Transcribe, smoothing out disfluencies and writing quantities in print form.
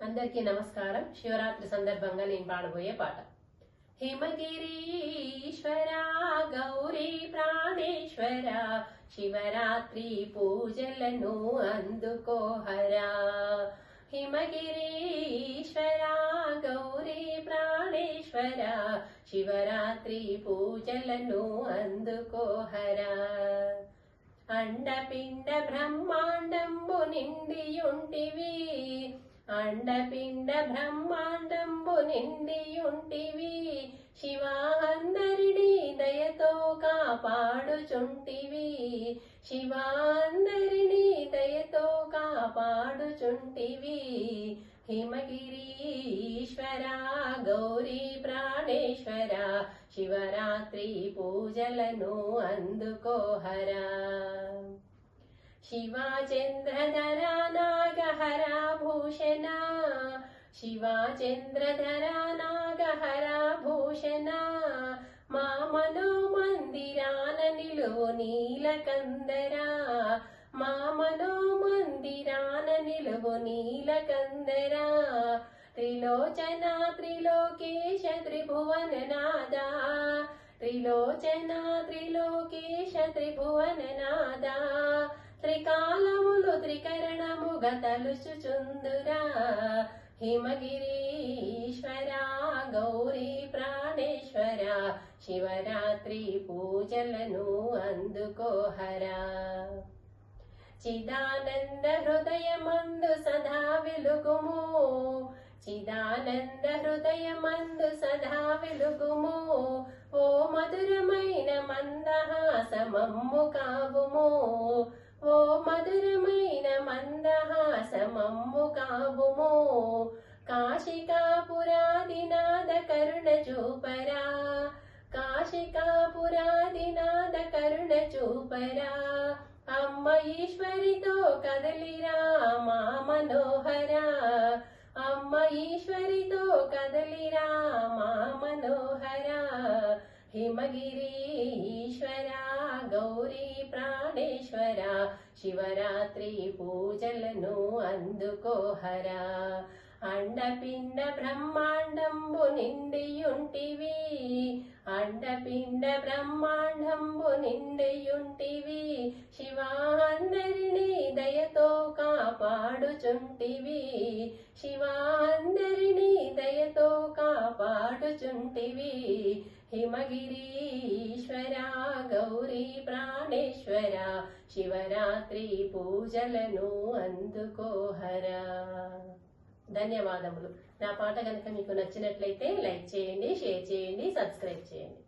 అందరికీ నమస్కారం. శివరాత్రి సందర్భంగా నేను పాడబోయే పాట. హిమగిరీశ్వర గౌరీ ప్రాణేశ్వర శివరాత్రి పూజలను అందుకోహరా. హిమగిరీశ్వర గౌరీ ప్రాణేశ్వర శివరాత్రి పూజలను అందుకోహరా. అండపిండ బ్రహ్మాండంబు నిండియుంటివి, అండపిండ బ్రహ్మాండంబు నిండియుంటివి, శివా అందరినీ దయతో కాపాడుచుంటివి, శివా అందరినీ దయతో కాపాడుచుంటివి. హిమగిరీశ్వర గౌరీ ప్రాణేశ్వర శివరాత్రి పూజలను అందుకోహరా. శివాచంద్రధర నాగహర భూషణ, శివాచంద్రధర నాగహర భూషణ, మా మనోమందిరాన నిలువు నీలకందరా, మా మనోమందిరాన నిలువు నీలకందరా. త్రిలోచన త్రిలోకేశ త్రిభువననాథ, త్రిలోచన త్రిలోకేశ త్రిభువననాథ, త్రికాలములు త్రికరణముగ తలుచుచుందురా. హిమగిరీశ్వర గౌరీ ప్రాణేశ్వర శివరాత్రి పూజలను అందుకోహరా. చిదానంద హృదయమందు సదా వెలుగుము, చిదానంద హృదయమందు సదా వెలుగుము, ఓ మధురమైన మందహాసమమ్ము కావుము, ఓ మధురమైన మందహాసమమ్ము కావుము. కాశికాపురాదినాథ కరుణ చూపరా, కాశికాపురాదినాథ కరుణ చూపరా. అమ్మ ఈశ్వరితో కదలిరా మా మనోహరా, అమ్మ ఈశ్వరితో కదలిరా మా మనోహరా. హిమగిరీశ్వర గౌరీ ప్రాణేశ్వర శివరాత్రి పూజలను అందుకోహరా. అండపిండ బ్రహ్మాండంబు నిండియుంటివి, అండపిండ బ్రహ్మాండంబు నిండియుంటివి, శివా అందరినీ దయతో కాపాడుచుంటివి, శివా అందరినీ దయతో కాపాడుచుంటివి. హిమగిరీశ్వర గౌరీ ప్రాణేశ్వర శివరాత్రి పూజలను అందుకోహరా. ధన్యవాదములు. నా పాట కనుక మీకు నచ్చినట్లయితే లైక్ చేయండి, షేర్ చేయండి, సబ్స్క్రైబ్ చేయండి.